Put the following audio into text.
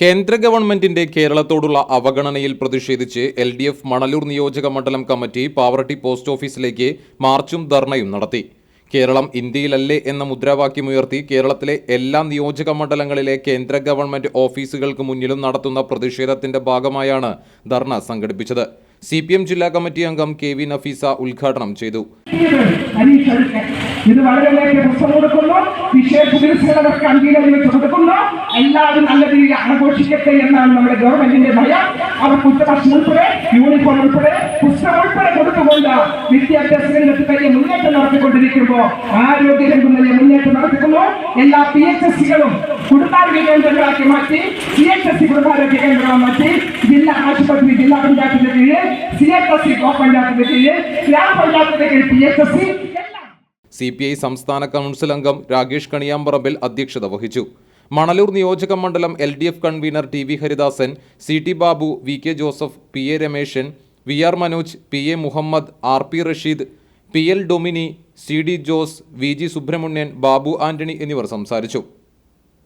കേന്ദ്ര ഗവൺമെന്റിന്റെ കേരളത്തോടുള്ള അവഗണനയിൽ പ്രതിഷേധിച്ച് LDF മണലൂർ നിയോജക മണ്ഡലം കമ്മിറ്റി പാവറട്ടി പോസ്റ്റ് ഓഫീസിലേക്ക് മാർച്ചും ധർണയും നടത്തി. കേരളം ഇന്ത്യയിലല്ലേ എന്ന മുദ്രാവാക്യമുയർത്തി കേരളത്തിലെ എല്ലാ നിയോജക മണ്ഡലങ്ങളിലെ കേന്ദ്ര ഗവൺമെന്റ് ഓഫീസുകൾക്ക് മുന്നിലും നടത്തുന്ന പ്രതിഷേധത്തിന്റെ ഭാഗമായാണ് ധർണ സംഘടിപ്പിച്ചത്. CPM ജില്ലാ കമ്മിറ്റി അംഗം KV നഫീസ ഉദ്ഘാടനം ചെയ്തു. ഇത് വളരെ എല്ലാവരും നല്ല രീതിയിൽ ആഘോഷിക്കട്ടെ എന്നാണ് നമ്മുടെ ഗവൺമെന്റിന്റെ നയം. അവർക്ക് ഉച്ചഭക്ഷണം ഉൾപ്പെടെ യൂണിഫോം ഉൾപ്പെടെ പുസ്തകം ഉൾപ്പെടെ കൊടുത്തുകൊണ്ട് വിദ്യാഭ്യാസ രംഗത്ത് വലിയ മുന്നേറ്റം നടത്തിക്കൊണ്ടിരിക്കുമ്പോൾ ആരോഗ്യ രംഗം വലിയ മുന്നേറ്റം നടത്തിക്കുന്നു. എല്ലാ PHSകളും കുടുംബാരോഗ്യ കേന്ദ്രങ്ങളാക്കി മാറ്റി, CHSC കുടുംബാരോഗ്യ കേന്ദ്രങ്ങളാക്കി മാറ്റി, ജില്ലാ ആശുപത്രി ജില്ലാ പഞ്ചായത്തിന്റെ കീഴിൽ, CHSC ബ്ലോക്ക് പഞ്ചായത്തിന്റെ കീഴിൽ, ഗ്രാമപഞ്ചായത്തിന്റെ കീഴിൽ PHSC. CPI സംസ്ഥാന കൗൺസിൽ അംഗം രാകേഷ് കണിയാമ്പറമ്പിൽ അധ്യക്ഷത വഹിച്ചു. മണലൂർ നിയോജക മണ്ഡലം LDF convener TV Haridasan, CT Babu, VK Joseph, PA Rameshan, VR Manoj, PA Muhammad, RP Rasheed, PL Domini, CD Jose, VG Subrahmanyan, Babu Antony എന്നിവർ സംസാരിച്ചു.